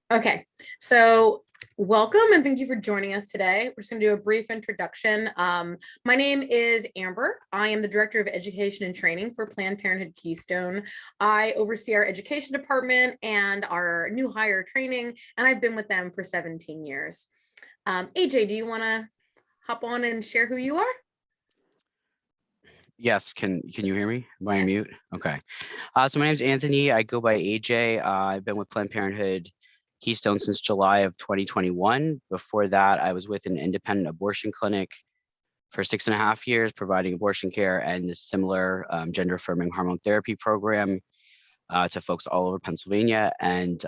Okay, so welcome and thank you for joining us today. We're just going to do a brief introduction. My name is Amber. I am the Director of Education and Training for Planned Parenthood Keystone. I oversee our education department and our new hire training, and I've been with them for 17 years. AJ, do you want to hop on and share who you are? Yes, can you hear me? Am I Yeah. on mute? Okay. So my name is Anthony. I go by AJ. I've been with Planned Parenthood Keystone since July of 2021. Before that, I was with an independent abortion clinic for 6.5 years, providing abortion care and a similar gender-affirming hormone therapy program to folks all over Pennsylvania. And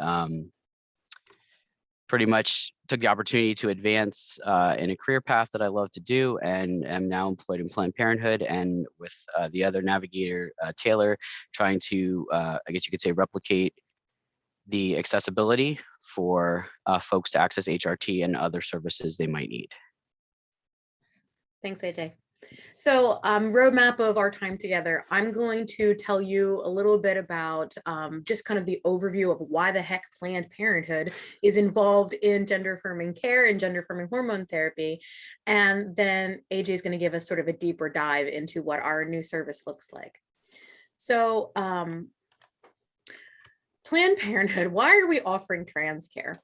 pretty much took the opportunity to advance in a career path that I love to do, and am now employed in Planned Parenthood and with the other navigator, Taylor, trying to, I guess you could say, replicate the accessibility for folks to access HRT and other services they might need. Thanks, AJ. So roadmap of our time together, I'm going to tell you a little bit about just kind of the overview of why the heck Planned Parenthood is involved in gender affirming care and gender affirming hormone therapy. And then AJ is going to give us sort of a deeper dive into what our new service looks like. So Planned Parenthood, why are we offering trans care?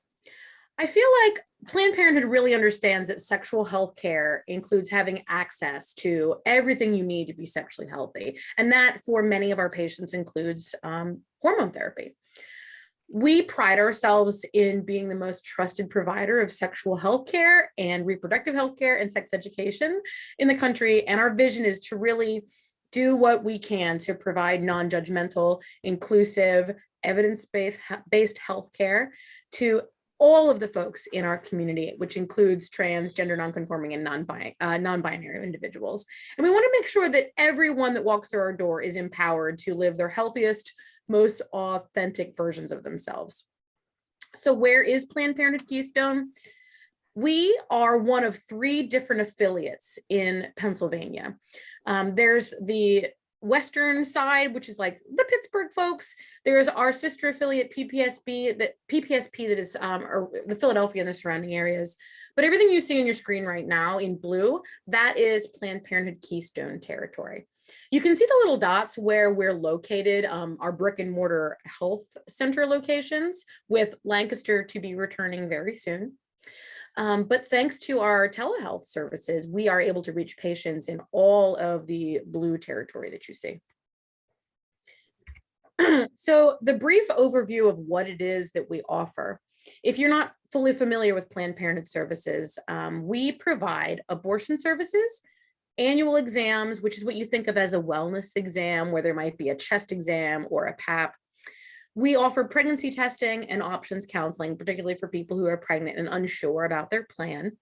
I feel like Planned Parenthood really understands that sexual health care includes having access to everything you need to be sexually healthy. And that for many of our patients includes hormone therapy. We pride ourselves in being the most trusted provider of sexual health care and reproductive health care and sex education in the country. And our vision is to really do what we can to provide non-judgmental, inclusive, evidence-based health care to all of the folks in our community, which includes trans, gender nonconforming, and non-binary individuals. And we want to make sure that everyone that walks through our door is empowered to live their healthiest, most authentic versions of themselves. So where is Planned Parenthood Keystone? We are one of 3 different affiliates in Pennsylvania. There's the western side, which is like the Pittsburgh folks. There's our sister affiliate PPSP that is or the Philadelphia and the surrounding areas. But everything you see on your screen right now in blue, that is Planned Parenthood Keystone territory. You can see the little dots where we're located, our brick and mortar health center locations, with Lancaster to be returning very soon. But thanks to our telehealth services, we are able to reach patients in all of the blue territory that you see. So the brief overview of what it is that we offer. If you're not fully familiar with Planned Parenthood services, we provide abortion services, annual exams, which is what you think of as a wellness exam, where there might be a chest exam or a pap. We offer pregnancy testing and options counseling, particularly for people who are pregnant and unsure about their plan.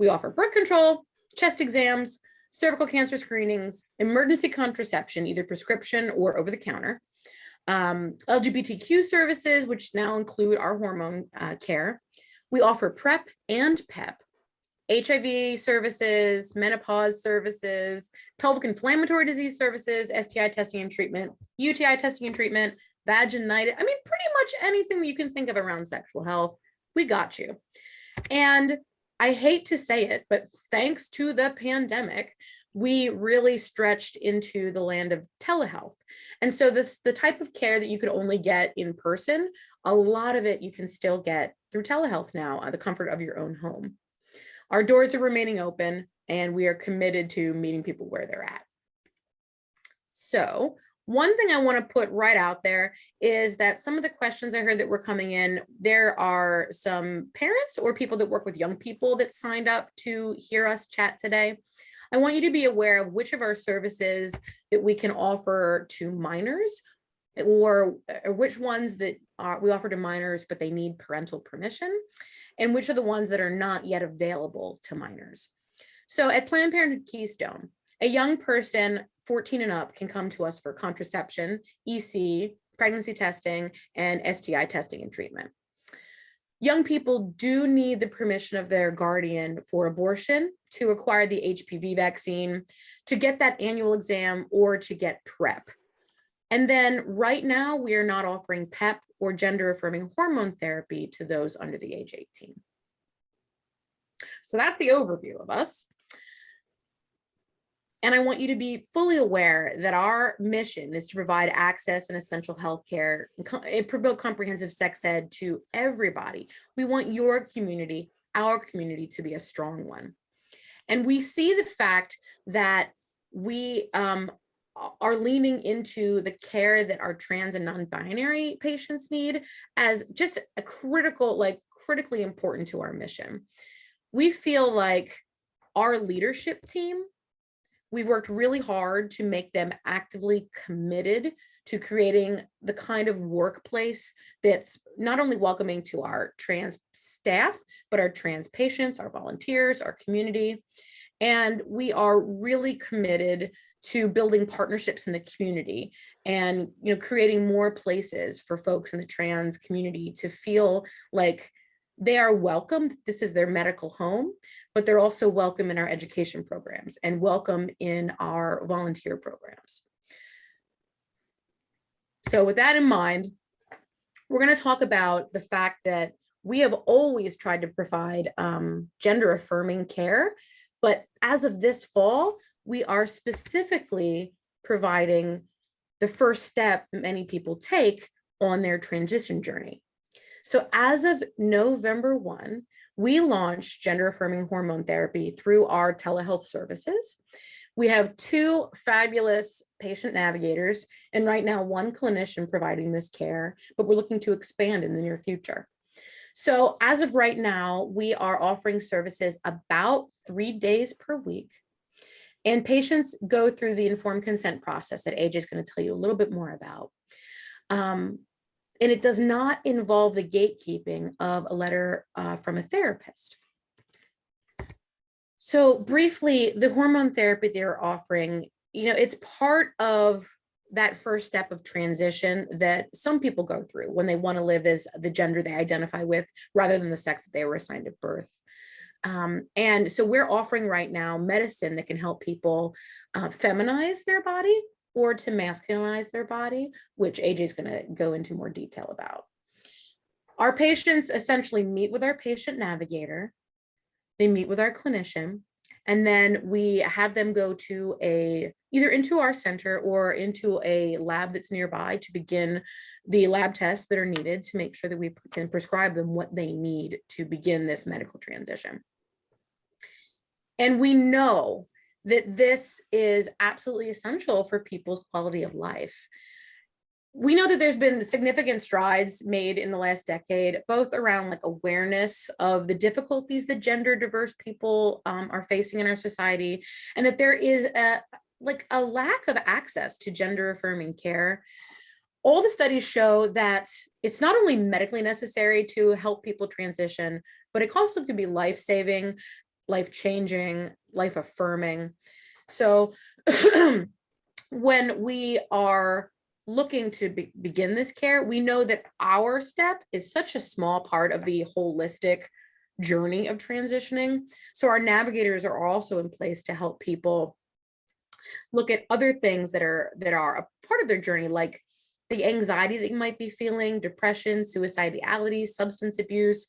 We offer birth control, chest exams, cervical cancer screenings, emergency contraception, either prescription or over the counter, LGBTQ services, which now include our hormone care. We offer PrEP and PEP, HIV services, menopause services, pelvic inflammatory disease services, STI testing and treatment, UTI testing and treatment, vaginitis. I mean, pretty much anything that you can think of around sexual health, we got you. And I hate to say it, but thanks to the pandemic, we really stretched into the land of telehealth. And so the type of care that you could only get in person, a lot of it you can still get through telehealth now at the comfort of your own home. Our doors are remaining open, and we are committed to meeting people where they're at. So one thing I want to put right out there is that some of the questions I heard that were coming in, there are some parents or people that work with young people that signed up to hear us chat today. I want you to be aware of which of our services that we can offer to minors, or which ones that we offer to minors, but they need parental permission, and which are the ones that are not yet available to minors. So at Planned Parenthood Keystone, a young person 14 and up can come to us for contraception, EC, pregnancy testing, and STI testing and treatment. Young people do need the permission of their guardian for abortion, to acquire the HPV vaccine, to get that annual exam, or to get PrEP. And then right now, we are not offering PEP or gender affirming hormone therapy to those under the age 18. So that's the overview of us. And I want you to be fully aware that our mission is to provide access and essential healthcare and promote comprehensive sex ed to everybody. We want your community, our community, to be a strong one. And we see the fact that we are leaning into the care that our trans and non-binary patients need as just a critically important to our mission. We feel like our leadership team, we've worked really hard to make them actively committed to creating the kind of workplace that's not only welcoming to our trans staff, but our trans patients, our volunteers, our community. And we are really committed to building partnerships in the community and creating more places for folks in the trans community to feel like they are welcome. This is their medical home, but they're also welcome in our education programs and welcome in our volunteer programs. So with that in mind, we're going to talk about the fact that we have always tried to provide gender affirming care, but as of this fall, we are specifically providing the first step many people take on their transition journey. So as of November 1, we launched gender affirming hormone therapy through our telehealth services. We have 2 fabulous patient navigators, and right now 1 clinician providing this care, but we're looking to expand in the near future. So as of right now, we are offering services about 3 days per week. And patients go through the informed consent process that AJ is going to tell you a little bit more about. And it does not involve the gatekeeping of a letter from a therapist. So briefly, the hormone therapy they're offering, it's part of that first step of transition that some people go through when they want to live as the gender they identify with rather than the sex that they were assigned at birth. And so we're offering right now medicine that can help people feminize their body or to masculinize their body, which AJ is going to go into more detail about. Our patients essentially meet with our patient navigator, they meet with our clinician, and then we have them go to either into our center or into a lab that's nearby to begin the lab tests that are needed to make sure that we can prescribe them what they need to begin this medical transition. And we know that this is absolutely essential for people's quality of life. We know that there's been significant strides made in the last decade, both around awareness of the difficulties that gender diverse people are facing in our society, and that there is a lack of access to gender affirming care. All the studies show that it's not only medically necessary to help people transition, but it also can be life-saving, life-changing, life-affirming. So when we are looking to begin this care, we know that our step is such a small part of the holistic journey of transitioning. So our navigators are also in place to help people look at other things that are a part of their journey, like the anxiety that you might be feeling, depression, suicidality, substance abuse,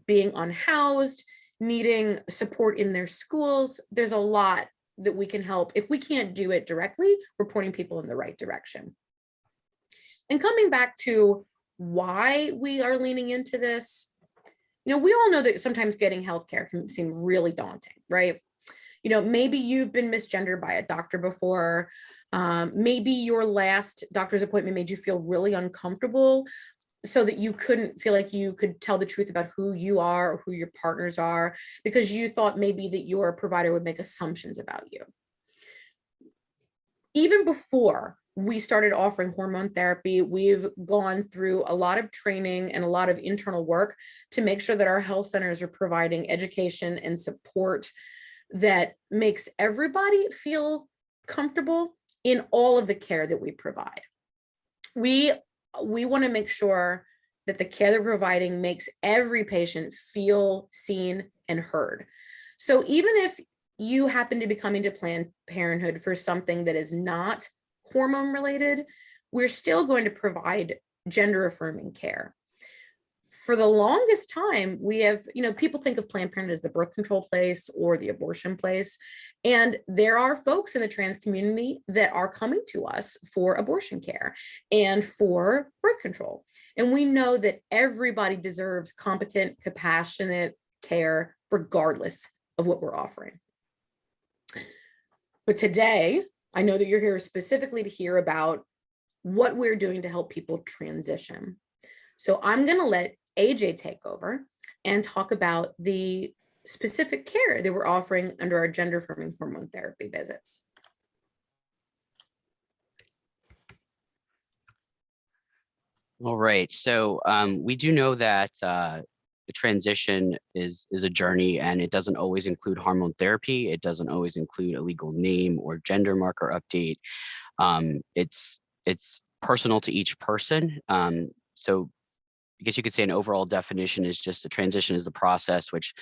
being unhoused, needing support in their schools. There's a lot that we can help. If we can't do it directly, we're pointing people in the right direction. And coming back to why we are leaning into this, we all know that sometimes getting healthcare can seem really daunting, right? Maybe you've been misgendered by a doctor before. Maybe your last doctor's appointment made you feel really uncomfortable so that you couldn't feel like you could tell the truth about who you are or who your partners are because you thought maybe that your provider would make assumptions about you. Even before we started offering hormone therapy, we've gone through a lot of training and a lot of internal work to make sure that our health centers are providing education and support that makes everybody feel comfortable in all of the care that we provide. We want to make sure that the care that we're providing makes every patient feel seen and heard. So even if you happen to be coming to Planned Parenthood for something that is not hormone related, we're still going to provide gender affirming care. For the longest time, we have, people think of Planned Parenthood as the birth control place or the abortion place. And there are folks in the trans community that are coming to us for abortion care and for birth control. And we know that everybody deserves competent, compassionate care, regardless of what we're offering. But today, I know that you're here specifically to hear about what we're doing to help people transition. So I'm going to let AJ take over and talk about the specific care that we're offering under our gender affirming hormone therapy visits. All right, so we do know that the transition is a journey, and it doesn't always include hormone therapy. It doesn't always include a legal name or gender marker update. It's personal to each person. So I guess you could say an overall definition is just a transition is the process which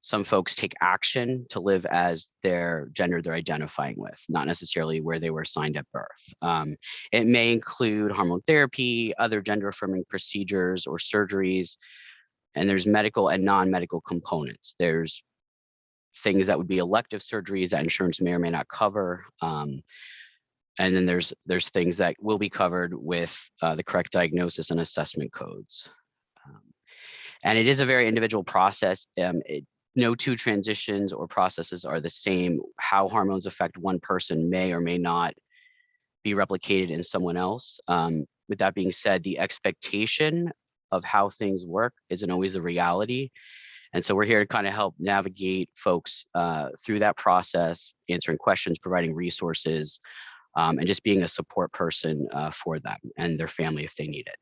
some folks take action to live as their gender they're identifying with, not necessarily where they were assigned at birth. It may include hormone therapy, other gender affirming procedures or surgeries, and there's medical and non-medical components. There's things that would be elective surgeries that insurance may or may not cover. And then there's things that will be covered with the correct diagnosis and assessment codes. And it is a very individual process. No two transitions or processes are the same. How hormones affect one person may or may not be replicated in someone else. With that being said, the expectation of how things work isn't always the reality. And so we're here to kind of help navigate folks through that process, answering questions, providing resources, and just being a support person for them and their family if they need it.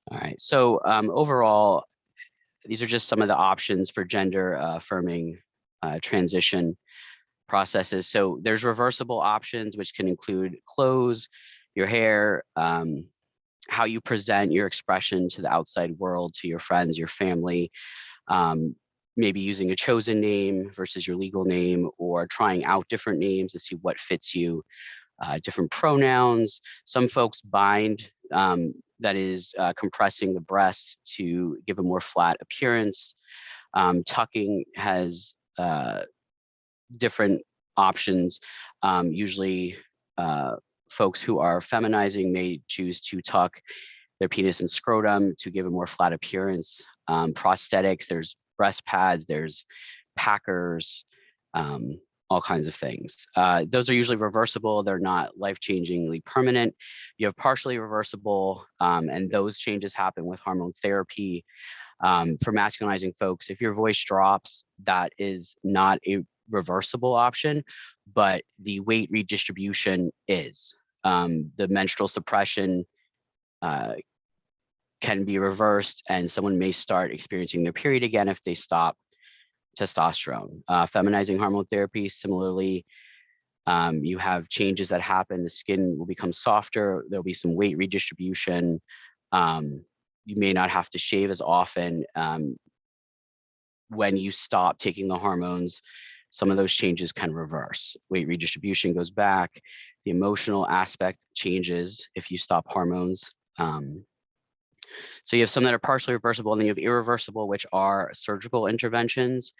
All right, so overall, these are just some of the options for gender affirming transition processes. So there's reversible options, which can include clothes, your hair, how you present your expression to the outside world, to your friends, your family, maybe using a chosen name versus your legal name, or trying out different names to see what fits you, different pronouns. Some folks bind, that is compressing the breasts to give a more flat appearance. Tucking has different options. Usually folks who are feminizing may choose to tuck their penis and scrotum to give a more flat appearance. Prosthetics, there's breast pads, there's packers, all kinds of things. Those are usually reversible. They're not life-changingly permanent. You have partially reversible, and those changes happen with hormone therapy. For masculinizing folks, if your voice drops, that is not a reversible option, but the weight redistribution is. The menstrual suppression can be reversed, and someone may start experiencing their period again if they stop testosterone. Feminizing hormone therapy, similarly, you have changes that happen. The skin will become softer. There'll be some weight redistribution. You may not have to shave as often. When you stop taking the hormones, some of those changes can reverse. Weight redistribution goes back. The emotional aspect changes if you stop hormones. So you have some that are partially reversible, and then you have irreversible, which are surgical interventions.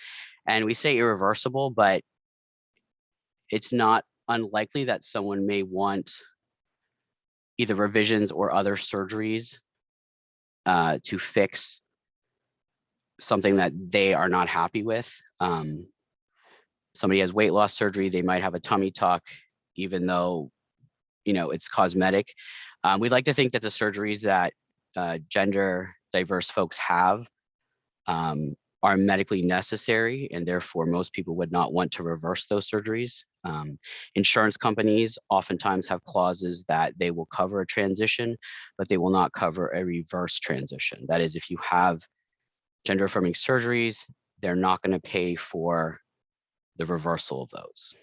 And we say irreversible, but it's not unlikely that someone may want either revisions or other surgeries to fix something that they are not happy with. Somebody has weight loss surgery, they might have a tummy tuck, even though it's cosmetic. We'd like to think that the surgeries that gender diverse folks have are medically necessary, and therefore most people would not want to reverse those surgeries. Insurance companies oftentimes have clauses that they will cover a transition, but they will not cover a reverse transition. That is, if you have gender affirming surgeries, they're not going to pay for the reversal of those.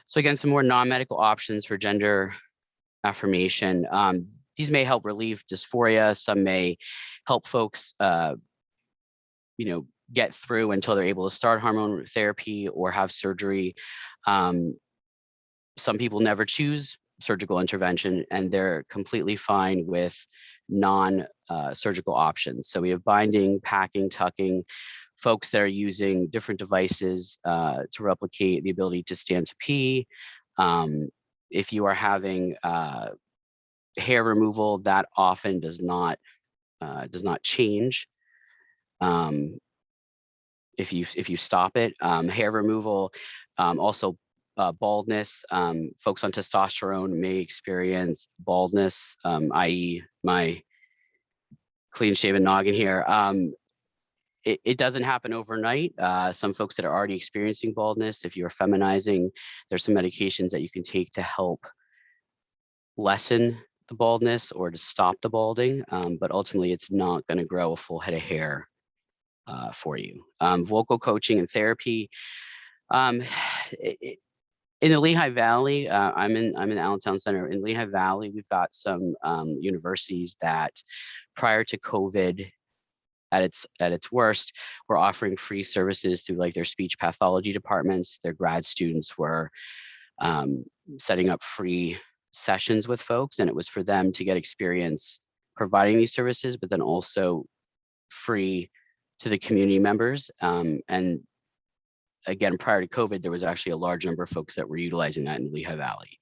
So again, some more non-medical options for gender affirmation. these may help relieve dysphoria. Some may help folks, get through until they're able to start hormone therapy or have surgery. Some people never choose surgical intervention, and they're completely fine with non-surgical options. So we have binding, packing, tucking, folks that are using different devices to replicate the ability to stand to pee. If you are having hair removal, that often does not change if you stop it. Hair removal, also baldness. Folks on testosterone may experience baldness, i.e. my clean shaven noggin here. It doesn't happen overnight. Some folks that are already experiencing baldness, if you're feminizing, there's some medications that you can take to help lessen the baldness or to stop the balding, but ultimately it's not going to grow a full head of hair for you. Vocal coaching and therapy. In the Lehigh Valley, I'm in the Allentown Center. In Lehigh Valley, we've got some universities that prior to COVID, at its worst, were offering free services through like their speech pathology departments. Their grad students were setting up free sessions with folks, and it was for them to get experience providing these services, but then also free to the community members. And again, prior to COVID, there was actually a large number of folks that were utilizing that in the Lehigh Valley.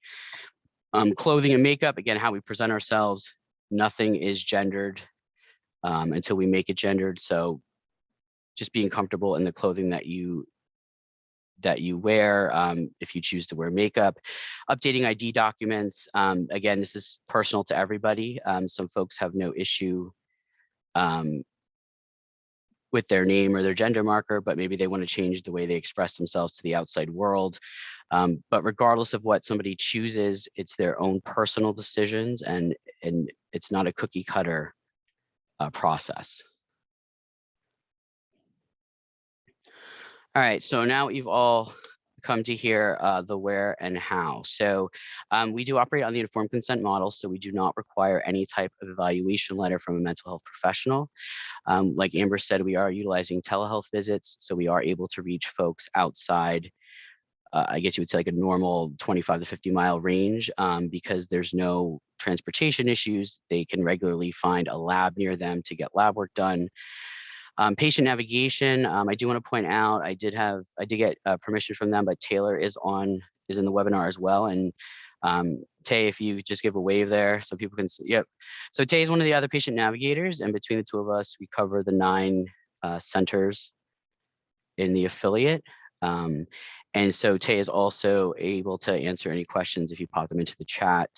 Clothing and makeup, again, how we present ourselves, nothing is gendered until we make it gendered. So just being comfortable in the clothing that you wear, if you choose to wear makeup. Updating ID documents, again, this is personal to everybody. Some folks have no issue with their name or their gender marker, but maybe they want to change the way they express themselves to the outside world. But regardless of what somebody chooses, it's their own personal decisions, and it's not a cookie cutter process. All right, so now you've all come to hear the where and how. So we do operate on the informed consent model, so we do not require any type of evaluation letter from a mental health professional. Like Amber said, we are utilizing telehealth visits, so we are able to reach folks outside, I guess you would say like a normal 25 to 50 mile range, because there's no transportation issues. They can regularly find a lab near them to get lab work done. Patient navigation, I do want to point out, I did get permission from them, but Taylor is in the webinar as well. And Tay, if you just give a wave there so people can see. Yep. So Tay is one of the other patient navigators, and between the two of us, we cover the 9 centers in the affiliate. And so Tay is also able to answer any questions if you pop them into the chat,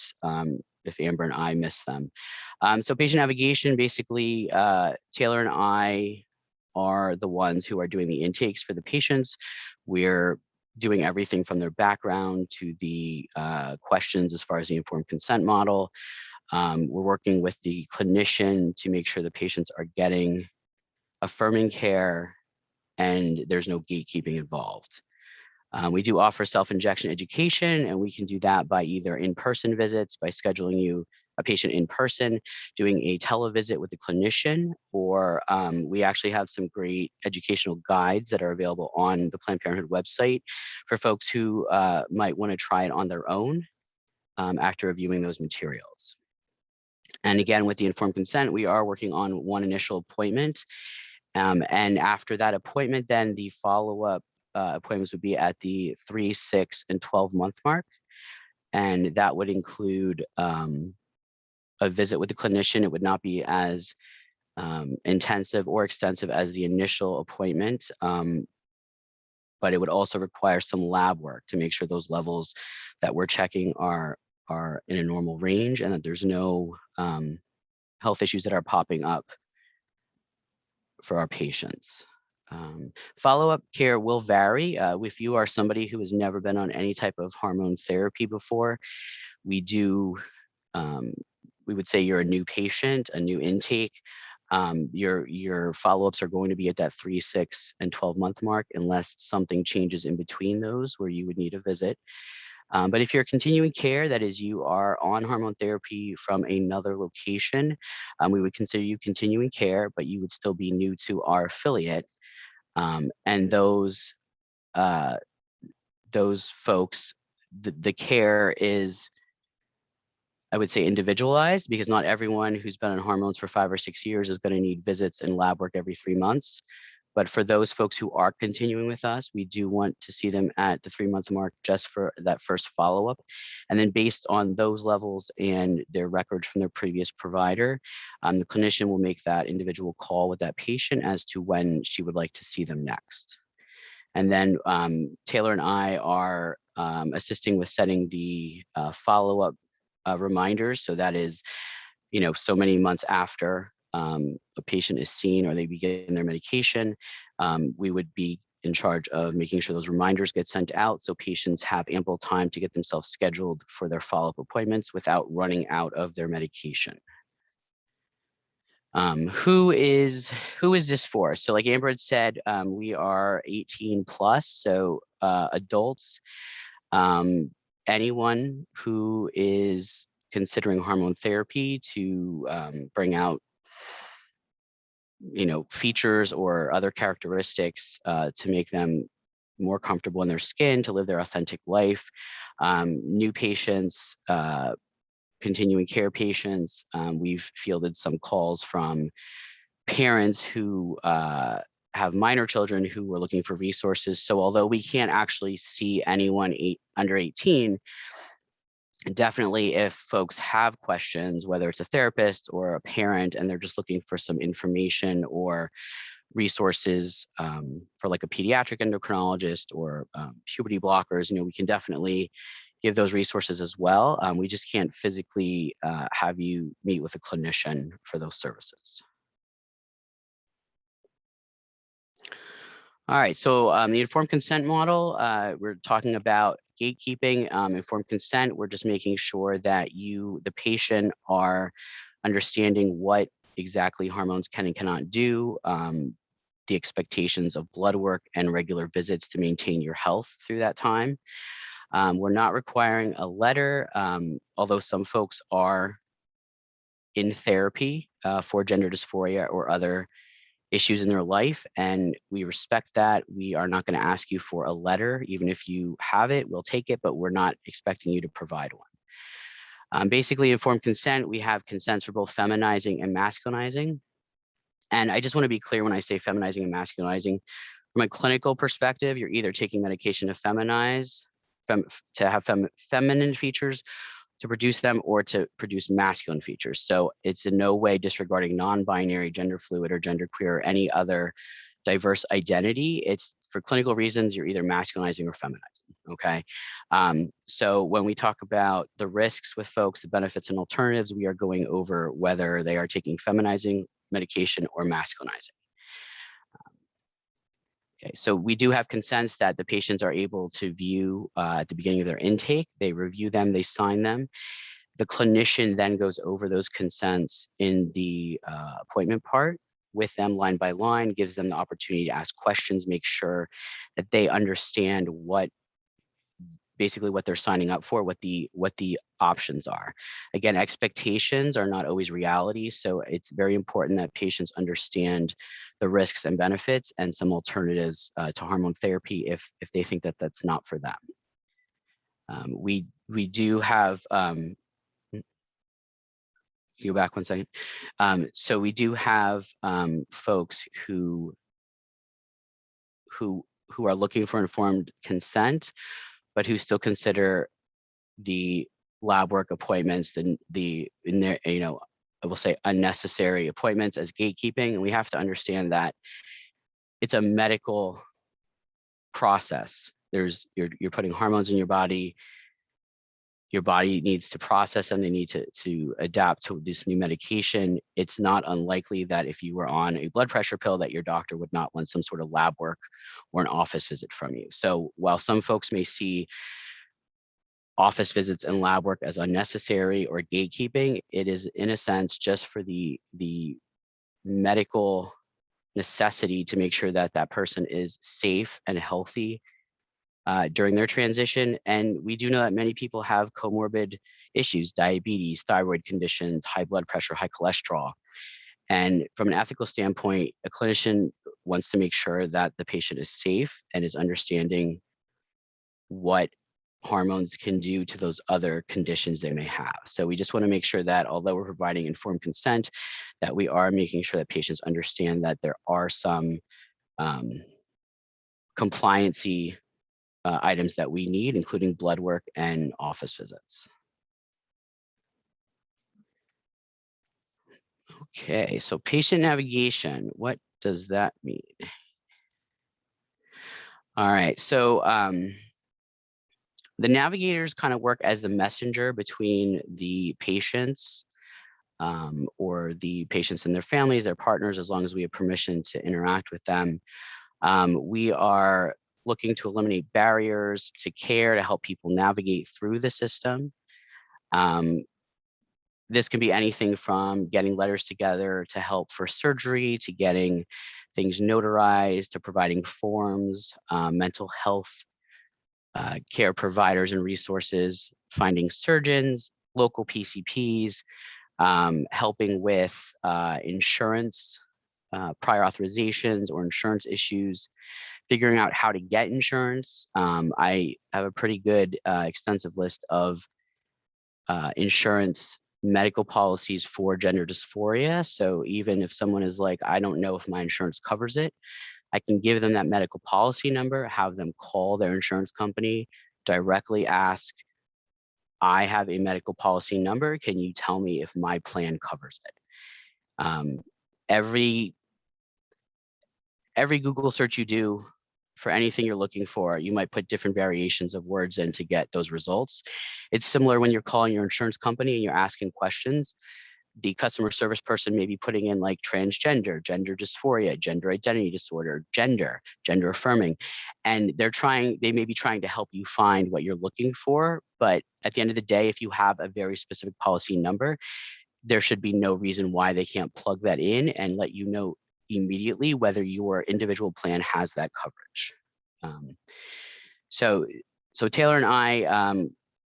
if Amber and I miss them. So patient navigation, basically, Taylor and I are the ones who are doing the intakes for the patients. We're doing everything from their background to the questions as far as the informed consent model. We're working with the clinician to make sure the patients are getting affirming care and there's no gatekeeping involved. We do offer self-injection education, and we can do that by either in-person visits, by scheduling a patient in person, doing a televisit with the clinician, or we actually have some great educational guides that are available on the Planned Parenthood website for folks who might want to try it on their own after reviewing those materials. And again, with the informed consent, we are working on one initial appointment. And after that appointment, then the follow-up appointments would be at the 3, 6, and 12-month mark. And that would include a visit with the clinician. It would not be as intensive or extensive as the initial appointment, but it would also require some lab work to make sure those levels that we're checking are in a normal range and that there's no health issues that are popping up for our patients. Follow-up care will vary. If you are somebody who has never been on any type of hormone therapy before, we would say you're a new patient, a new intake. Your follow-ups are going to be at that 3, 6, and 12-month mark, unless something changes in between those where you would need a visit. But if you're continuing care, that is, you are on hormone therapy from another location, we would consider you continuing care, but you would still be new to our affiliate. And those folks, the care is, I would say, individualized, because not everyone who's been on hormones for 5 or 6 years is going to need visits and lab work every 3 months. But for those folks who are continuing with us, we do want to see them at the 3-month mark just for that first follow-up. And then based on those levels and their records from their previous provider, the clinician will make that individual call with that patient as to when she would like to see them next. And then Taylor and I are assisting with setting the follow-up reminders. So that is, so many months after a patient is seen or they begin their medication, we would be in charge of making sure those reminders get sent out so patients have ample time to get themselves scheduled for their follow-up appointments without running out of their medication. Who is this for? So like Amber had said, we are 18 plus, so adults, anyone who is considering hormone therapy to bring out, features or other characteristics to make them more comfortable in their skin, to live their authentic life. New patients, continuing care patients. We've fielded some calls from parents who have minor children who were looking for resources. So although we can't actually see anyone under 18, definitely if folks have questions, whether it's a therapist or a parent, and they're just looking for some information or resources for like a pediatric endocrinologist or puberty blockers, we can definitely give those resources as well. We just can't physically have you meet with a clinician for those services. All right, so the informed consent model, we're talking about gatekeeping. Informed consent, we're just making sure that the patient, are understanding what exactly hormones can and cannot do, the expectations of blood work and regular visits to maintain your health through that time. We're not requiring a letter, although some folks are in therapy for gender dysphoria or other issues in their life, and we respect that. We are not going to ask you for a letter. Even if you have it, we'll take it, but we're not expecting you to provide one. Basically, informed consent, we have consents for both feminizing and masculinizing. And I just want to be clear when I say feminizing and masculinizing. From a clinical perspective, you're either taking medication to feminize, to have feminine features, to produce them, or to produce masculine features. So it's in no way disregarding non-binary, gender fluid, or genderqueer, or any other diverse identity. It's for clinical reasons, you're either masculinizing or feminizing, okay? So when we talk about the risks with folks, the benefits and alternatives, we are going over whether they are taking feminizing medication or masculinizing. Okay, so we do have consents that the patients are able to view at the beginning of their intake. They review them, they sign them. The clinician then goes over those consents in the appointment part with them line by line, gives them the opportunity to ask questions, make sure that they understand basically what they're signing up for, what the options are. Again, expectations are not always reality, so it's very important that patients understand the risks and benefits and some alternatives to hormone therapy if they think that that's not for them. We do have go back one second. So we do have folks who are looking for informed consent, but who still consider the lab work appointments, in their, I will say unnecessary appointments as gatekeeping. And we have to understand that it's a medical process. You're putting hormones in your body. Your body needs to process them. They need to adapt to this new medication. It's not unlikely that if you were on a blood pressure pill, that your doctor would not want some sort of lab work or an office visit from you. So while some folks may see office visits and lab work as unnecessary or gatekeeping, it is in a sense just for the medical necessity to make sure that that person is safe and healthy during their transition. And we do know that many people have comorbid issues, diabetes, thyroid conditions, high blood pressure, high cholesterol. And from an ethical standpoint, a clinician wants to make sure that the patient is safe and is understanding what hormones can do to those other conditions they may have. So we just want to make sure that although we're providing informed consent, that we are making sure that patients understand that there are some compliancy items that we need, including blood work and office visits. Okay, so patient navigation, what does that mean? All right, so the navigators kind of work as the messenger between the patients or the patients and their families, their partners, as long as we have permission to interact with them. We are looking to eliminate barriers to care to help people navigate through the system. This can be anything from getting letters together to help for surgery, to getting things notarized, to providing forms, mental health care providers and resources, finding surgeons, local PCPs, helping with insurance, prior authorizations or insurance issues, figuring out how to get insurance. I have a pretty good extensive list of insurance medical policies for gender dysphoria. So even if someone is like, I don't know if my insurance covers it, I can give them that medical policy number, have them call their insurance company, directly ask, I have a medical policy number. Can you tell me if my plan covers it? Every Google search you do for anything you're looking for, you might put different variations of words in to get those results. It's similar when you're calling your insurance company and you're asking questions. The customer service person may be putting in like transgender, gender dysphoria, gender identity disorder, gender affirming, and they may be trying to help you find what you're looking for. But at the end of the day, if you have a very specific policy number, there should be no reason why they can't plug that in and let you know immediately whether your individual plan has that coverage. So Taylor and I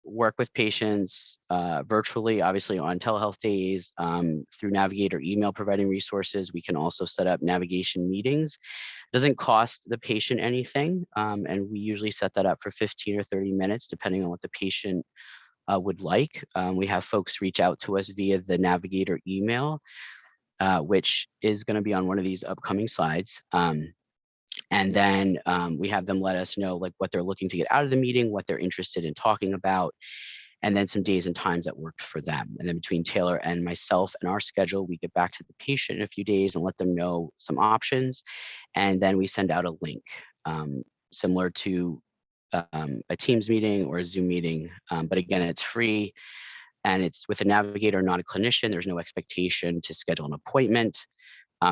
work with patients virtually, obviously on telehealth days, through Navigator email providing resources. We can also set up navigation meetings. Doesn't cost the patient anything, and we usually set that up for 15 or 30 minutes, depending on what the patient would like. We have folks reach out to us via the Navigator email, which is going to be on one of these upcoming slides. And then we have them let us know like what they're looking to get out of the meeting, what they're interested in talking about, and then some days and times that worked for them. And then between Taylor and myself and our schedule, we get back to the patient in a few days and let them know some options. And then we send out a link similar to a Teams meeting or a Zoom meeting. But again, it's free and it's with a navigator, not a clinician. There's no expectation to schedule an appointment.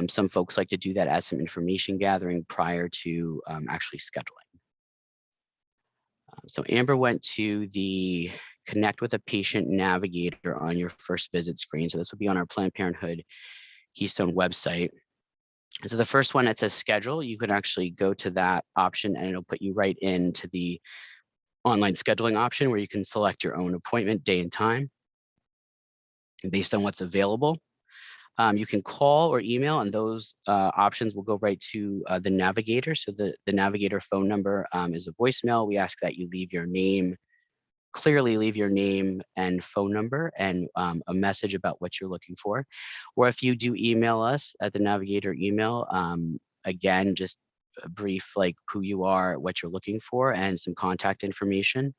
Some folks like to do that as some information gathering prior to actually scheduling. So Amber went to the Connect with a Patient Navigator on your first visit screen. So this will be on our Planned Parenthood Keystone website. So the first one, it says schedule. You can actually go to that option and it'll put you right into the online scheduling option where you can select your own appointment, day and time, based on what's available. You can call or email, and those options will go right to the navigator. So the navigator phone number is a voicemail. We ask that you leave your name, clearly leave your name and phone number and a message about what you're looking for. Or if you do email us at the navigator email, again, just a brief like who you are, what you're looking for, and some contact information.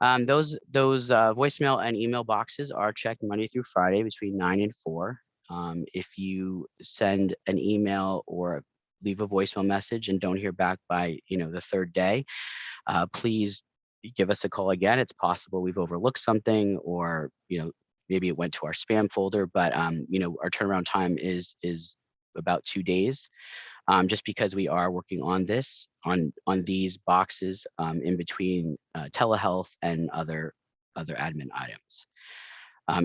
Those voicemail and email boxes are checked Monday through Friday between 9 and 4. If you send an email or leave a voicemail message and don't hear back by the third day, please give us a call again. It's possible we've overlooked something, or maybe it went to our spam folder. But our turnaround time is about 2 days, just because we are working on this on these boxes in between telehealth and other admin items.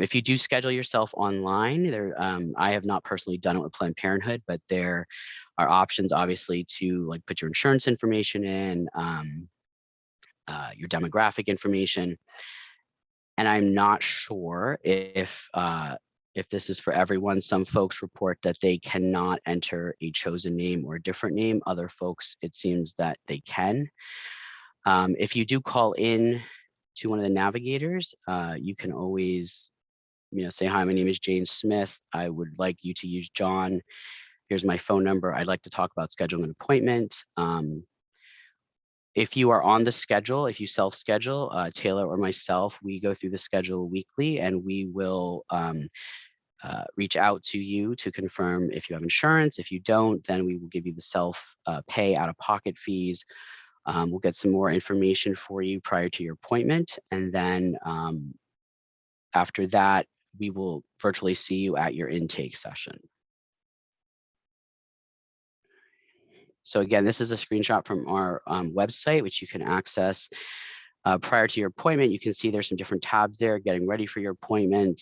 If you do schedule yourself online, I have not personally done it with Planned Parenthood, but there are options obviously to like put your insurance information in, your demographic information. And I'm not sure if this is for everyone. Some folks report that they cannot enter a chosen name or a different name. Other folks, it seems that they can. If you do call in to one of the navigators, you can always, say, hi, my name is Jane Smith. I would like you to use John. Here's my phone number. I'd like to talk about scheduling an appointment. If you are on the schedule, if you self-schedule, Taylor or myself, we go through the schedule weekly, and we will reach out to you to confirm if you have insurance. If you don't, then we will give you the self-pay out-of-pocket fees. We'll get some more information for you prior to your appointment. And then after that, we will virtually see you at your intake session. So again, this is a screenshot from our website, which you can access prior to your appointment. You can see there's some different tabs there, getting ready for your appointment.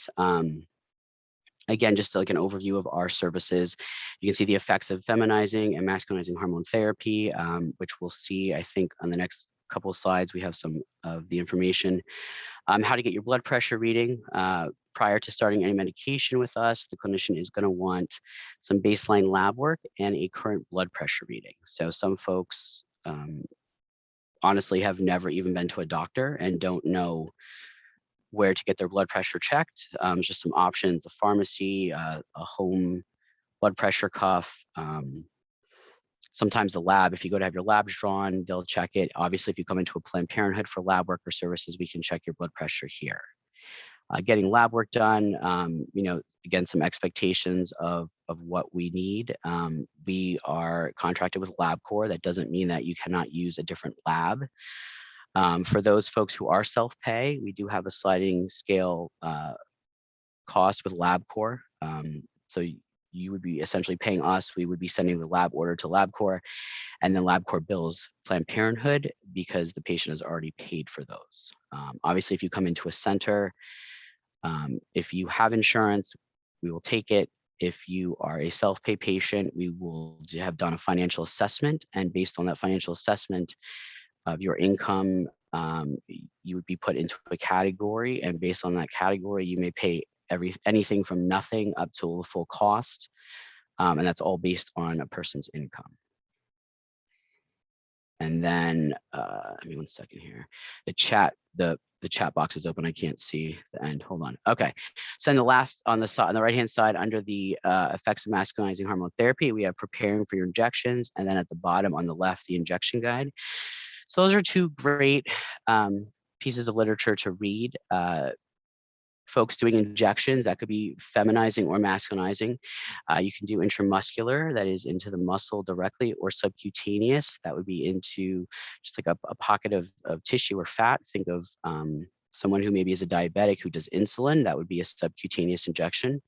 Again, just like an overview of our services. You can see the effects of feminizing and masculinizing hormone therapy, which we'll see, I think, on the next couple of slides. We have some of the information. How to get your blood pressure reading. Prior to starting any medication with us, the clinician is going to want some baseline lab work and a current blood pressure reading. So some folks honestly have never even been to a doctor and don't know where to get their blood pressure checked. Just some options: the pharmacy, a home blood pressure cuff. Sometimes the lab, if you go to have your labs drawn, they'll check it. Obviously, if you come into a Planned Parenthood for lab work or services, we can check your blood pressure here. Getting lab work done, again, some expectations of what we need. We are contracted with LabCorp. That doesn't mean that you cannot use a different lab. For those folks who are self-pay, we do have a sliding scale cost with LabCorp. So you would be essentially paying us. We would be sending the lab order to LabCorp, and then LabCorp bills Planned Parenthood because the patient has already paid for those. Obviously, if you come into a center, if you have insurance, we will take it. If you are a self-pay patient, we will have done a financial assessment, and based on that financial assessment of your income, you would be put into a category, and based on that category, you may pay anything from nothing up to the full cost, and that's all based on a person's income. And then, give me 1 second here. The chat box is open. I can't see the end. Hold on. Okay. So in the last, on the right-hand side, under the effects of masculinizing hormone therapy, we have preparing for your injections, and then at the bottom on the left, the injection guide. So those are two great pieces of literature to read. Folks doing injections, that could be feminizing or masculinizing. You can do intramuscular, that is into the muscle directly, or subcutaneous, that would be into just like a pocket of tissue or fat. Think of someone who maybe is a diabetic who does insulin, that would be a subcutaneous injection.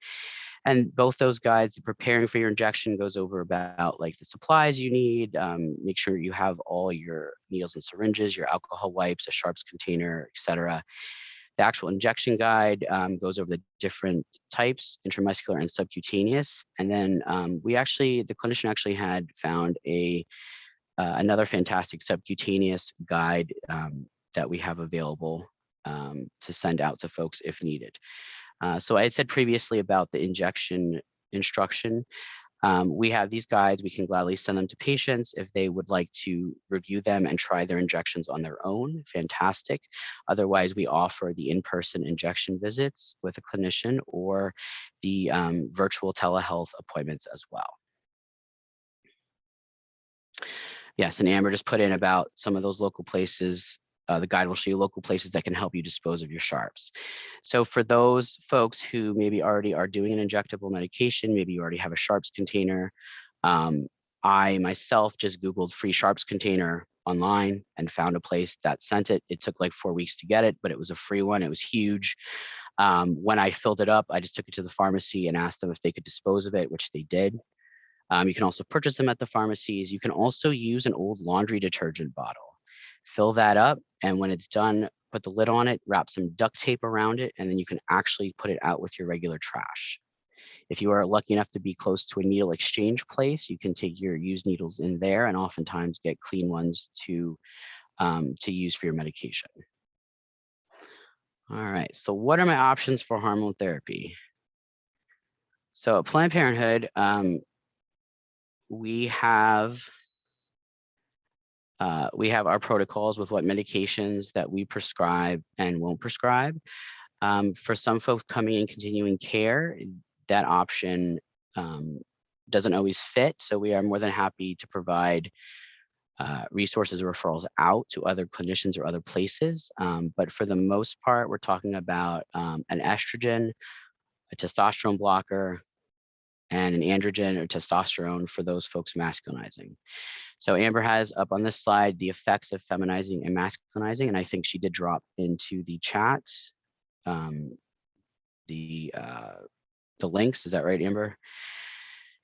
And both those guides, preparing for your injection, goes over about like the supplies you need, make sure you have all your needles and syringes, your alcohol wipes, a sharps container, etc. The actual injection guide goes over the different types, intramuscular and subcutaneous. And then the clinician actually had found another fantastic subcutaneous guide that we have available to send out to folks if needed. So I had said previously about the injection instruction. We have these guides. We can gladly send them to patients if they would like to review them and try their injections on their own. Fantastic. Otherwise, we offer the in-person injection visits with a clinician or the virtual telehealth appointments as well. Yes, and Amber just put in about some of those local places. The guide will show you local places that can help you dispose of your sharps. So for those folks who maybe already are doing an injectable medication, maybe you already have a sharps container. I myself just Googled free sharps container online and found a place that sent it. It took like 4 weeks to get it, but it was a free one. It was huge. When I filled it up, I just took it to the pharmacy and asked them if they could dispose of it, which they did. You can also purchase them at the pharmacies. You can also use an old laundry detergent bottle. Fill that up, and when it's done, put the lid on it, wrap some duct tape around it, and then you can actually put it out with your regular trash. If you are lucky enough to be close to a needle exchange place, you can take your used needles in there and oftentimes get clean ones to to use for your medication. All right, so what are my options for hormone therapy? So at Planned Parenthood, we have our protocols with what medications that we prescribe and won't prescribe. For some folks coming in continuing care, that option doesn't always fit. So we are more than happy to provide resources or referrals out to other clinicians or other places. But for the most part, we're talking about an estrogen, a testosterone blocker, and an androgen or testosterone for those folks masculinizing. So Amber has up on this slide the effects of feminizing and masculinizing, and I think she did drop into the chat the links. Is that right, Amber?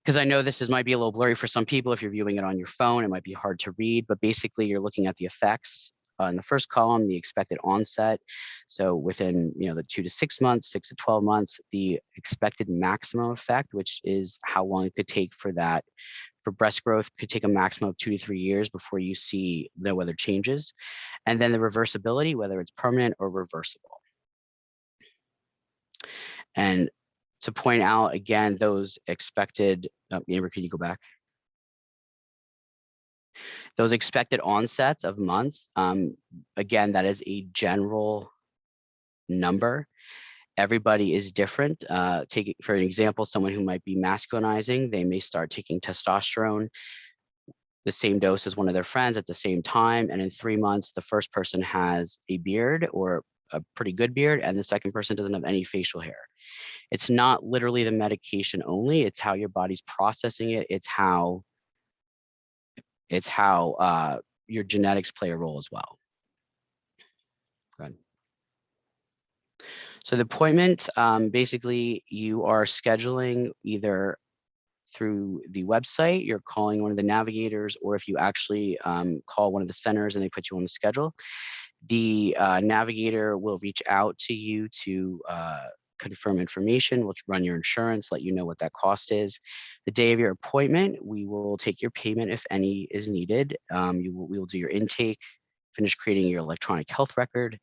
Because I know this might be a little blurry for some people. If you're viewing it on your phone, it might be hard to read, but basically you're looking at the effects. In the first column, the expected onset. So within the 2 to 6 months, 6 to 12 months, the expected maximum effect, which is how long it could take for breast growth, could take a maximum of 2 to 3 years before you see no other changes. And then the reversibility, whether it's permanent or reversible. And to point out again, those expected, Amber, can you go back? Those expected onsets of months, again, that is a general number. Everybody is different. Take for an example, someone who might be masculinizing, they may start taking testosterone, the same dose as one of their friends at the same time. And in 3 months, the first person has a beard or a pretty good beard, and the second person doesn't have any facial hair. It's not literally the medication only, it's how your body's processing it. It's how your genetics play a role as well. Good. So the appointment, basically you are scheduling either through the website, you're calling one of the navigators, or if you actually call one of the centers and they put you on the schedule, the navigator will reach out to you to confirm information, we'll run your insurance, let you know what that cost is. The day of your appointment, we will take your payment if any is needed. We will do your intake, finish creating your electronic health record,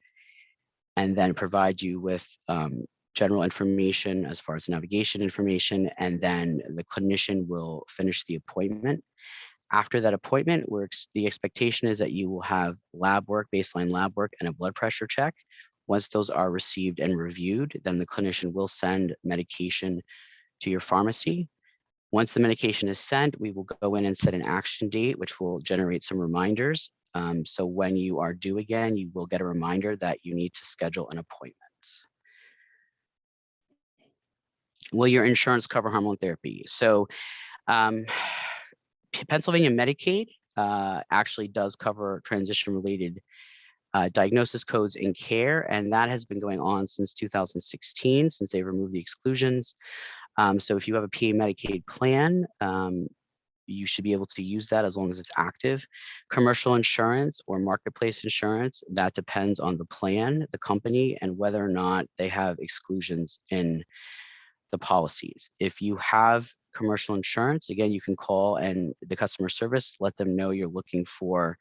and then provide you with general information as far as navigation information, and then the clinician will finish the appointment. After that appointment, the expectation is that you will have lab work, baseline lab work, and a blood pressure check. Once those are received and reviewed, then the clinician will send medication to your pharmacy. Once the medication is sent, we will go in and set an action date, which will generate some reminders. So when you are due again, you will get a reminder that you need to schedule an appointment. Will your insurance cover hormone therapy? So Pennsylvania Medicaid actually does cover transition-related diagnosis codes in care, and that has been going on since 2016, since they removed the exclusions. So if you have a PA Medicaid plan, you should be able to use that as long as it's active. Commercial insurance or marketplace insurance, that depends on the plan, the company, and whether or not they have exclusions in the policies. If you have commercial insurance, again, you can call and the customer service, let them know you're looking for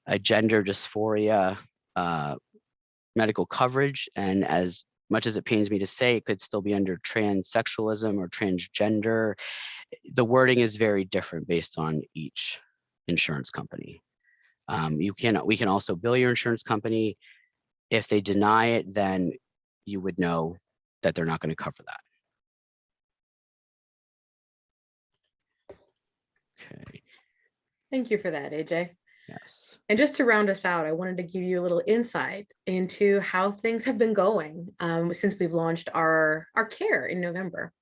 a gender dysphoria medical coverage. And as much as it pains me to say, it could still be under transsexualism or transgender. The wording is very different based on each insurance company. We can also bill your insurance company. If they deny it, then you would know that they're not going to cover that. Okay. Thank you for that, AJ. Yes. And just to round us out, I wanted to give you a little insight into how things have been going since we've launched our care in November.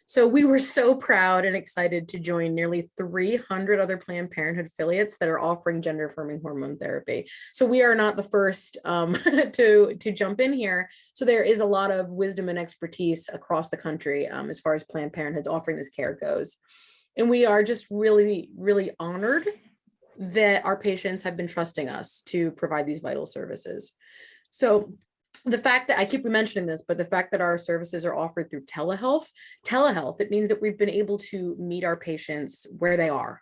So we were so proud and excited to join nearly 300 other Planned Parenthood affiliates that are offering gender-affirming hormone therapy. So we are not the first to jump in here. So there is a lot of wisdom and expertise across the country as far as Planned Parenthood's offering this care goes. And we are just really, really honored that our patients have been trusting us to provide these vital services. So the fact that I keep mentioning this, but the fact that our services are offered through telehealth, it means that we've been able to meet our patients where they are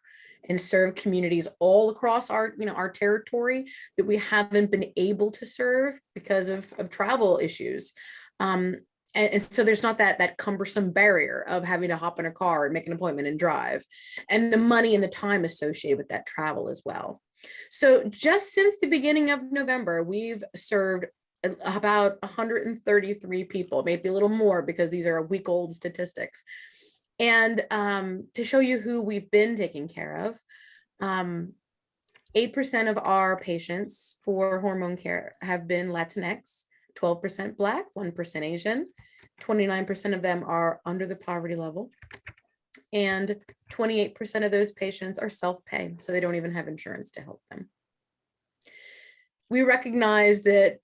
and serve communities all across our territory that we haven't been able to serve because of travel issues. And so there's not that cumbersome barrier of having to hop in a car and make an appointment and drive, and the money and the time associated with that travel as well. So just since the beginning of November, we've served about 133 people, maybe a little more because these are week-old statistics. And to show you who we've been taking care of, 8% of our patients for hormone care have been Latinx, 12% Black, 1% Asian, 29% of them are under the poverty level, and 28% of those patients are self-pay, so they don't even have insurance to help them. We recognize that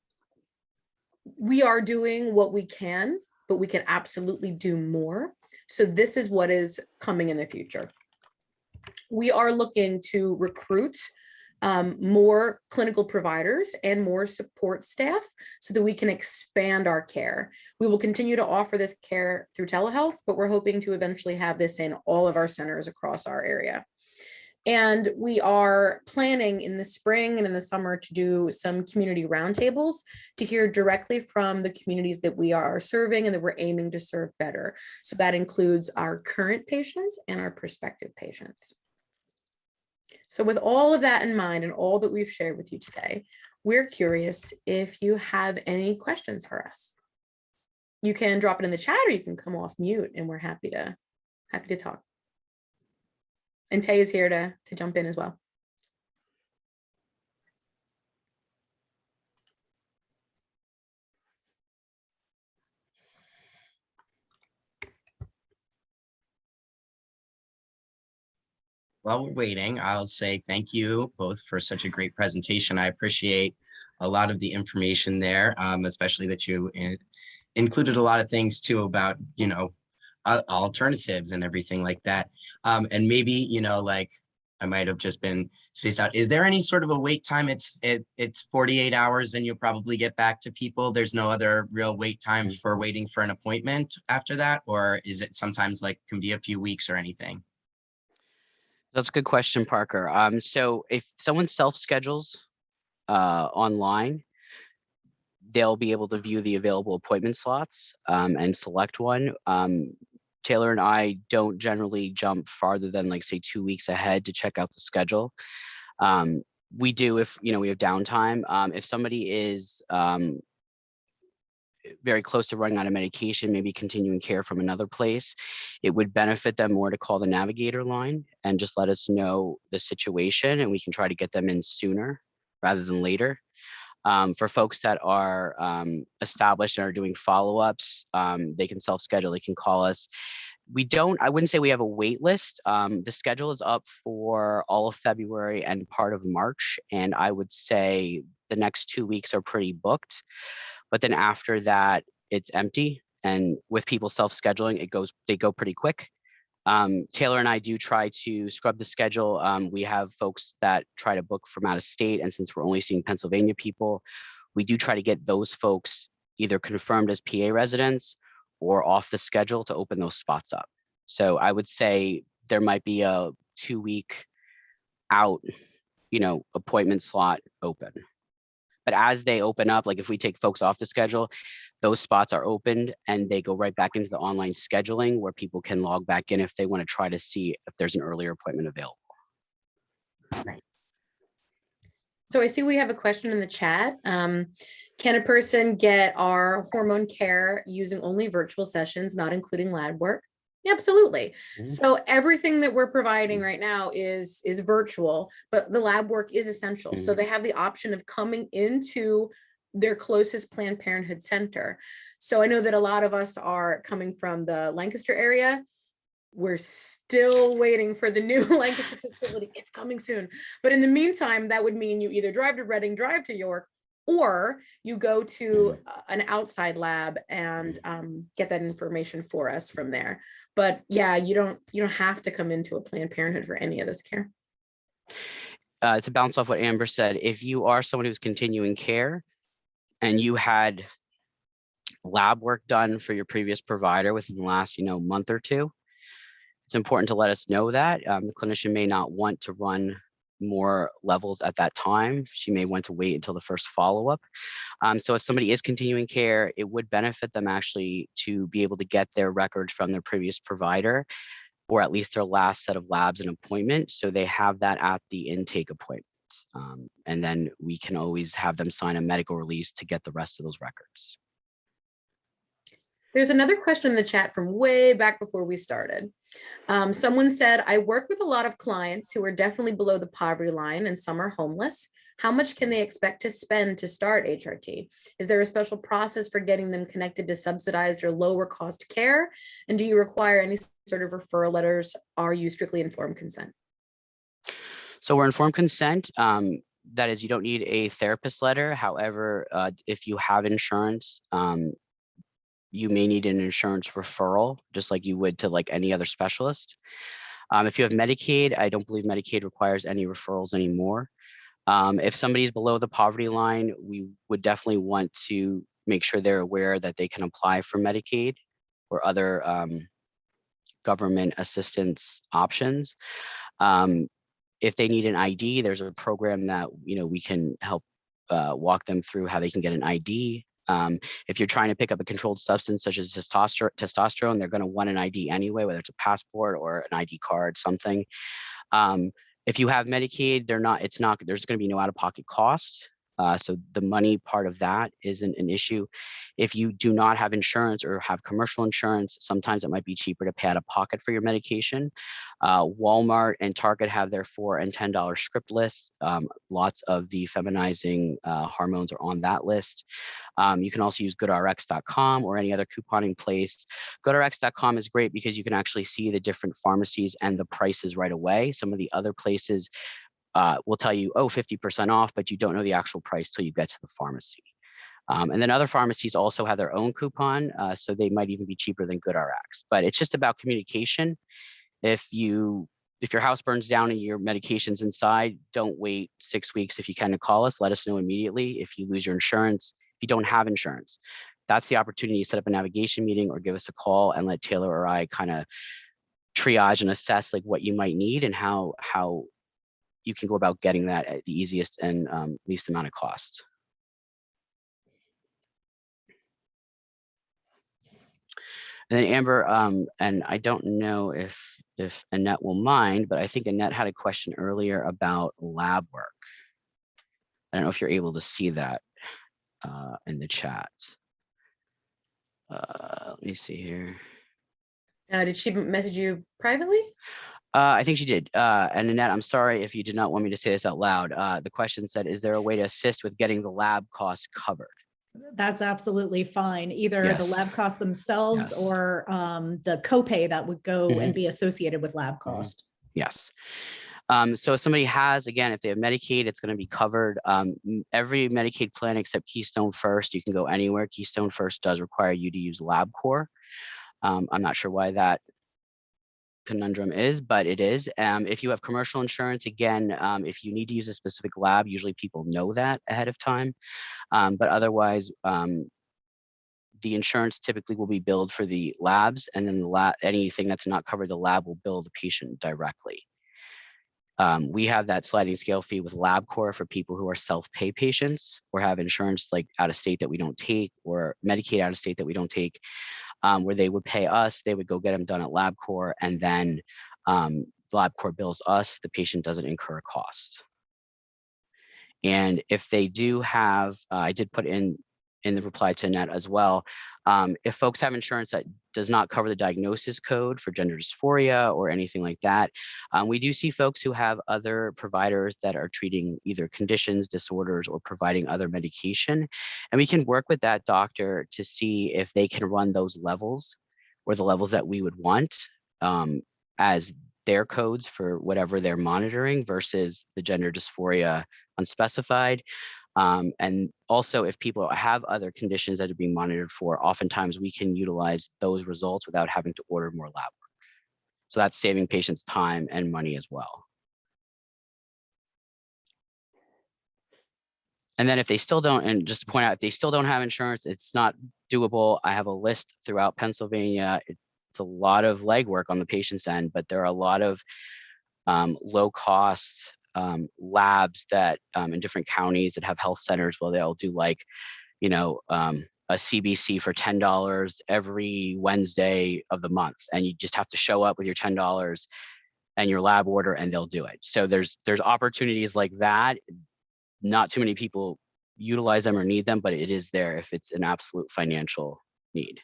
we are doing what we can, but we can absolutely do more. So this is what is coming in the future. We are looking to recruit more clinical providers and more support staff so that we can expand our care. We will continue to offer this care through telehealth, but we're hoping to eventually have this in all of our centers across our area. And we are planning in the spring and in the summer to do some community roundtables to hear directly from the communities that we are serving and that we're aiming to serve better. So that includes our current patients and our prospective patients. So with all of that in mind and all that we've shared with you today, we're curious if you have any questions for us. You can drop it in the chat or you can come off mute, and we're happy to talk. And Tay is here to jump in as well. While we're waiting, I'll say thank you both for such a great presentation. I appreciate a lot of the information there, especially that you included a lot of things too about, alternatives and everything like that. And maybe, like I might have just been spaced out. Is there any sort of a wait time? It's 48 hours and you'll probably get back to people. There's no other real wait time for waiting for an appointment after that? Or is it sometimes like can be a few weeks or anything? That's a good question, Parker. So if someone self-schedules online, they'll be able to view the available appointment slots and select one. Taylor and I don't generally jump farther than like say 2 weeks ahead to check out the schedule. We do if we have downtime. If somebody is very close to running out of medication, maybe continuing care from another place, it would benefit them more to call the navigator line and just let us know the situation, and we can try to get them in sooner rather than later. For folks that are established and are doing follow-ups, they can self-schedule, they can call us. I wouldn't say we have a wait list. The schedule is up for all of February and part of March, and I would say the next 2 weeks are pretty booked. But then after that, it's empty. And with people self-scheduling, they go pretty quick. Taylor and I do try to scrub the schedule. We have folks that try to book from out of state. And since we're only seeing Pennsylvania people, we do try to get those folks either confirmed as PA residents or off the schedule to open those spots up. So I would say there might be a 2-week out, appointment slot open. But as they open up, like if we take folks off the schedule, those spots are opened and they go right back into the online scheduling where people can log back in if they want to try to see if there's an earlier appointment available. Right. So I see we have a question in the chat. Can a person get our hormone care using only virtual sessions, not including lab work? Absolutely. So everything that we're providing right now is virtual, but the lab work is essential. So they have the option of coming into their closest Planned Parenthood center. So I know that a lot of us are coming from the Lancaster area. We're still waiting for the new Lancaster facility. It's coming soon. But in the meantime, that would mean you either drive to Reading, drive to York, or you go to an outside lab and get that information for us from there. But yeah, you don't have to come into a Planned Parenthood for any of this care. To bounce off what Amber said, if you are someone who's continuing care and you had lab work done for your previous provider within the last month or two, It's important to let us know that. The clinician may not want to run more levels at that time. She may want to wait until the first follow-up. So if somebody is continuing care, it would benefit them actually to be able to get their records from their previous provider, or at least their last set of labs and appointment, so they have that at the intake appointment. And then we can always have them sign a medical release to get the rest of those records. There's another question in the chat from way back before we started. Someone said, I work with a lot of clients who are definitely below the poverty line and some are homeless. How much can they expect to spend to start HRT? Is there a special process for getting them connected to subsidized or lower cost care? And do you require any sort of referral letters? Are you strictly informed consent? So we're informed consent. That is, you don't need a therapist letter. However, if you have insurance, you may need an insurance referral, just like you would to like any other specialist. If you have Medicaid, I don't believe Medicaid requires any referrals anymore. If somebody's below the poverty line, we would definitely want to make sure they're aware that they can apply for Medicaid or other government assistance options. If they need an ID, there's a program that we can help walk them through how they can get an ID. If you're trying to pick up a controlled substance such as testosterone, they're going to want an ID anyway, whether it's a passport or an ID card, something. If you have Medicaid, there's going to be no out-of-pocket cost. So the money part of that isn't an issue. If you do not have insurance or have commercial insurance, sometimes it might be cheaper to pay out of pocket for your medication. Walmart and Target have their $4 and $10 script lists. Lots of the feminizing hormones are on that list. You can also use goodrx.com or any other couponing place. Goodrx.com is great because you can actually see the different pharmacies and the prices right away. Some of the other places will tell you, 50% off, but you don't know the actual price till you get to the pharmacy. And then other pharmacies also have their own coupon, so they might even be cheaper than GoodRx. But it's just about communication. If your house burns down and your medication's inside, don't wait 6 weeks. If you can, to call us, let us know immediately. If you lose your insurance, if you don't have insurance, that's the opportunity to set up a navigation meeting or give us a call and let Taylor or I kind of triage and assess like what you might need and how you can go about getting that at the easiest and least amount of cost. And then Amber, and I don't know if Annette will mind, but I think Annette had a question earlier about lab work. I don't know if you're able to see that in the chat. Let me see here. Did she message you privately? I think she did. And Annette, I'm sorry if you did not want me to say this out loud. The question said, is there a way to assist with getting the lab costs covered? That's absolutely fine. Either the lab costs themselves or the copay that would go and be associated with lab cost. Yes. So if somebody has, again, if they have Medicaid, it's going to be covered. Every Medicaid plan except Keystone First, you can go anywhere. Keystone First does require you to use LabCorp. I'm not sure why that conundrum is, but it is. If you have commercial insurance, again, if you need to use a specific lab, usually people know that ahead of time. But otherwise, the insurance typically will be billed for the labs, and then anything that's not covered, the lab will bill the patient directly. We have that sliding scale fee with LabCorp for people who are self-pay patients or have insurance like out of state that we don't take, or Medicaid out of state that we don't take, where they would pay us, they would go get them done at LabCorp, and then LabCorp bills us, the patient doesn't incur a cost. And if they do have, I did put in the reply to Annette as well, if folks have insurance that does not cover the diagnosis code for gender dysphoria or anything like that, we do see folks who have other providers that are treating either conditions, disorders, or providing other medication. And we can work with that doctor to see if they can run those levels or the levels that we would want as their codes for whatever they're monitoring versus the gender dysphoria unspecified. And also, if people have other conditions that are being monitored for, oftentimes we can utilize those results without having to order more lab work. So that's saving patients time and money as well. And then if they still don't, and just to point out, if they still don't have insurance, it's not doable. I have a list throughout Pennsylvania. it's a lot of legwork on the patient's end, but there are a lot of low cost labs that in different counties that have health centers where they'll do like, you know, a CBC for $10 every Wednesday of the month. And you just have to show up with your $10 and your lab order and they'll do it. So there's opportunities like that. Not too many people utilize them or need them, but it is there if it's an absolute financial need.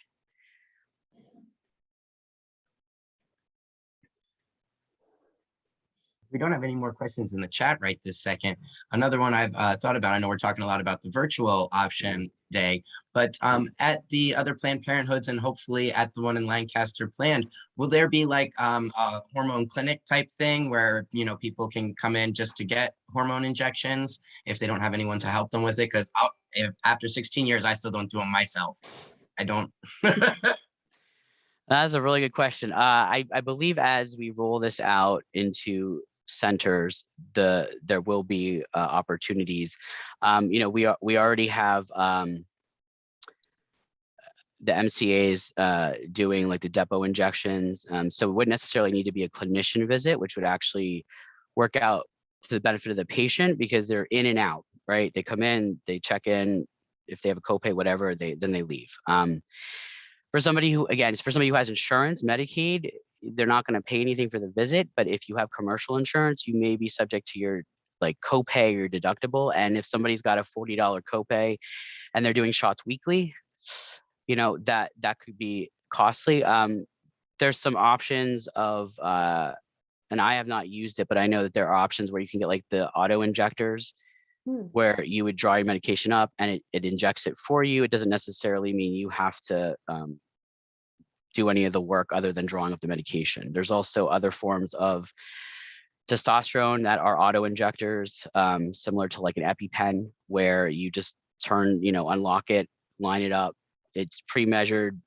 We don't have any more questions in the chat right this second. Another one I've thought about, I know we're talking a lot about the virtual option day, but at the other Planned Parenthoods and hopefully at the one in Lancaster planned, will there be like a hormone clinic type thing where, you know, people can come in just to get hormone injections if they don't have anyone to help them with it? Because after 16 years, I still don't do them myself. I don't. That's a really good question. I believe as we roll this out into centers, there will be opportunities. You know, we already have the MCAs doing like the depot injections. So it wouldn't necessarily need to be a clinician visit, which would actually work out to the benefit of the patient because they're in and out, right? They come in, they check in, if they have a copay, whatever, then they leave. For somebody who has insurance, Medicaid, they're not going to pay anything for the visit. But if you have commercial insurance, you may be subject to your like copay or deductible. And if somebody's got a $40 copay and they're doing shots weekly, you know, that could be costly. There's some options of, and I have not used it, but I know that there are options where you can get like the auto injectors where you would draw your medication up and it injects it for you. It doesn't necessarily mean you have to do any of the work other than drawing up the medication. There's also other forms of testosterone that are auto injectors, similar to like an EpiPen, where you just unlock it, line it up. It's pre-measured,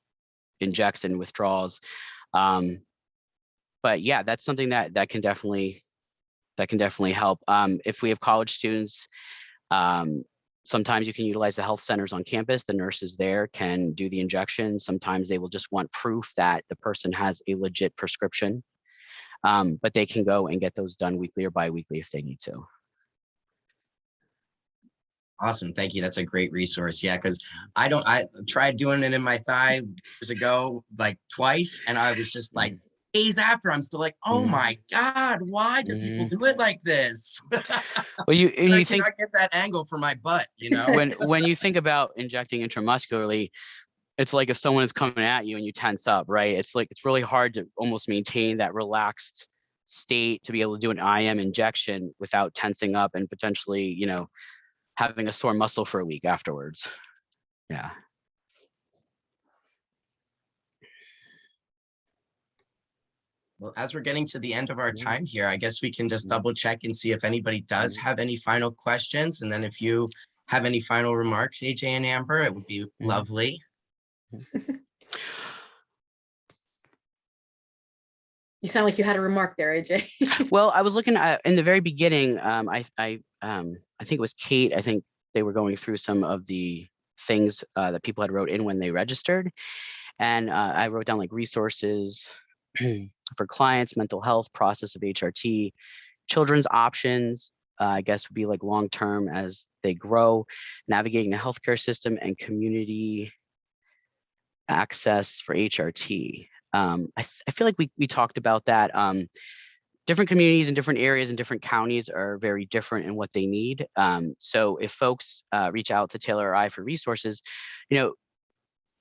injects and withdraws. But yeah, that's something that can definitely help. If we have college students, sometimes you can utilize the health centers on campus. The nurses there can do the injection. Sometimes they will just want proof that the person has a legit prescription, but they can go and get those done weekly or bi-weekly if they need to. Awesome. Thank you. That's a great resource. Yeah, because I tried doing it in my thigh years ago, like twice, and I was just like, days after, I'm still like, oh my God, why do people do it like this? Well, you think I get that angle for my butt, you know? when you think about injecting intramuscularly, it's like if someone is coming at you and you tense up, right? It's like it's really hard to almost maintain that relaxed state to be able to do an IM injection without tensing up and potentially, you know, having a sore muscle for a week afterwards. Yeah. Well, as we're getting to the end of our time here, I guess we can just double check and see if anybody does have any final questions. And then if you have any final remarks, AJ and Amber, it would be lovely. You sound like you had a remark there, AJ. Well, I was looking at in the very beginning. I think it was Kate. I think they were going through some of the things that people had wrote in when they registered, and I wrote down like resources for clients, mental health, process of HRT, children's options. I guess would be like long term as they grow, navigating the healthcare system and community access for HRT. I feel like we talked about that. Different communities in different areas and different counties are very different in what they need. So if folks reach out to Taylor or I for resources, you know,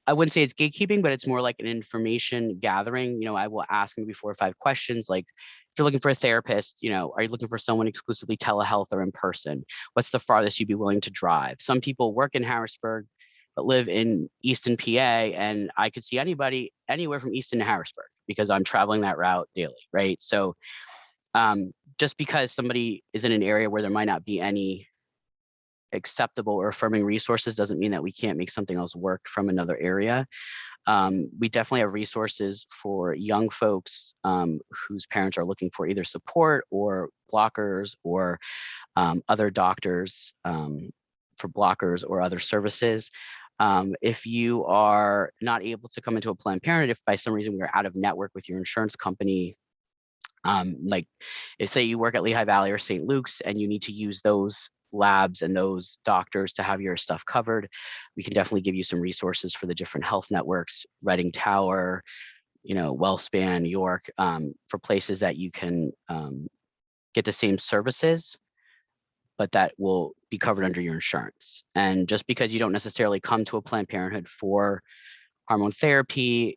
I wouldn't say it's gatekeeping, but it's more like an information gathering. You know, I will ask maybe 4 or 5 questions. Like, if you're looking for a therapist, you know, are you looking for someone exclusively telehealth or in person? What's the farthest you'd be willing to drive? Some people work in Harrisburg, but live in Easton, PA, and I could see anybody anywhere from Easton to Harrisburg because I'm traveling that route daily, right? So just because somebody is in an area where there might not be any acceptable or affirming resources doesn't mean that we can't make something else work from another area. We definitely have resources for young folks whose parents are looking for either support or blockers or other doctors for blockers or other services. If you are not able to come into a Planned Parenthood, if by some reason we are out of network with your insurance company, like if say you work at Lehigh Valley or St. Luke's and you need to use those labs and those doctors to have your stuff covered, we can definitely give you some resources for the different health networks, Reading Tower, Wellspan, York, for places that you can get the same services, but that will be covered under your insurance. And just because you don't necessarily come to a Planned Parenthood for hormone therapy,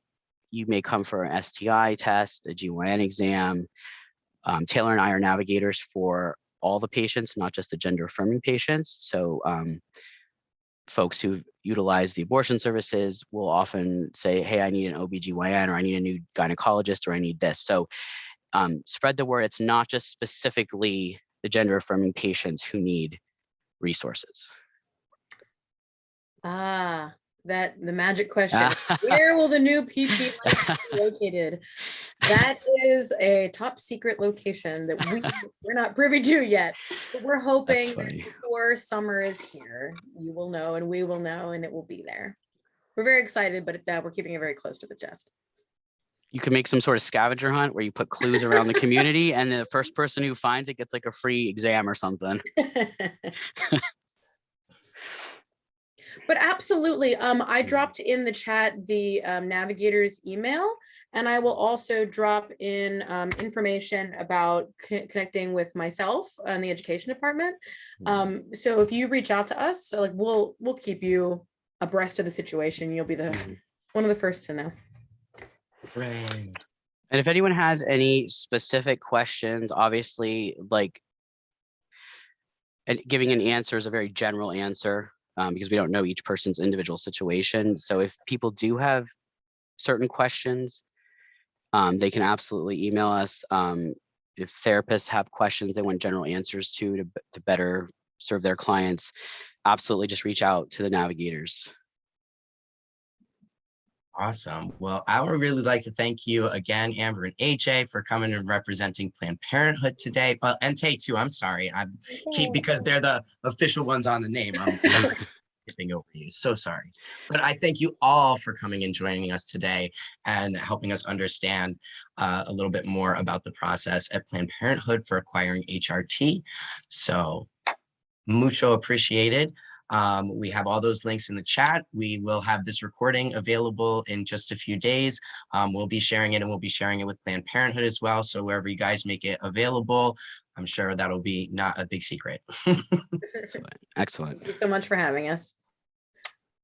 you may come for an STI test, a GYN exam. Taylor and I are navigators for all the patients, not just the gender affirming patients. So folks who utilize the abortion services will often say, hey, I need an OBGYN, or I need a new gynecologist, or I need this. So spread the word. It's not just specifically the gender affirming patients who need resources. That the magic question. Where will the new PP be located? That is a top secret location that we're not privy to yet, but we're hoping that before summer is here, you will know and we will know, and it will be there. We're very excited, but we're keeping it very close to the chest. You can make some sort of scavenger hunt where you put clues around the community, and the first person who finds it gets like a free exam or something. But absolutely, I dropped in the chat the navigator's email, and I will also drop in information about connecting with myself and the education department. So if you reach out to us, like we'll keep you abreast of the situation. You'll be one of the first to know. Right. And if anyone has any specific questions, obviously, like, and giving an answer is a very general answer. Because we don't know each person's individual situation. So if people do have certain questions, they can absolutely email us. If therapists have questions they want general answers to better serve their clients, absolutely just reach out to the navigators. Awesome. Well, I would really like to thank you again, Amber and AJ, for coming and representing Planned Parenthood today. Well, and Tay too. I'm sorry. Because they're the official ones on the name. I'm skipping over you. So sorry. But I thank you all for coming and joining us today and helping us understand a little bit more about the process at Planned Parenthood for acquiring HRT. So mucho appreciated. We have all those links in the chat. We will have this recording available in just a few days. We'll be sharing it, and we'll be sharing it with Planned Parenthood as well. So wherever you guys make it available, I'm sure that'll be not a big secret. Excellent. Thank you so much for having us.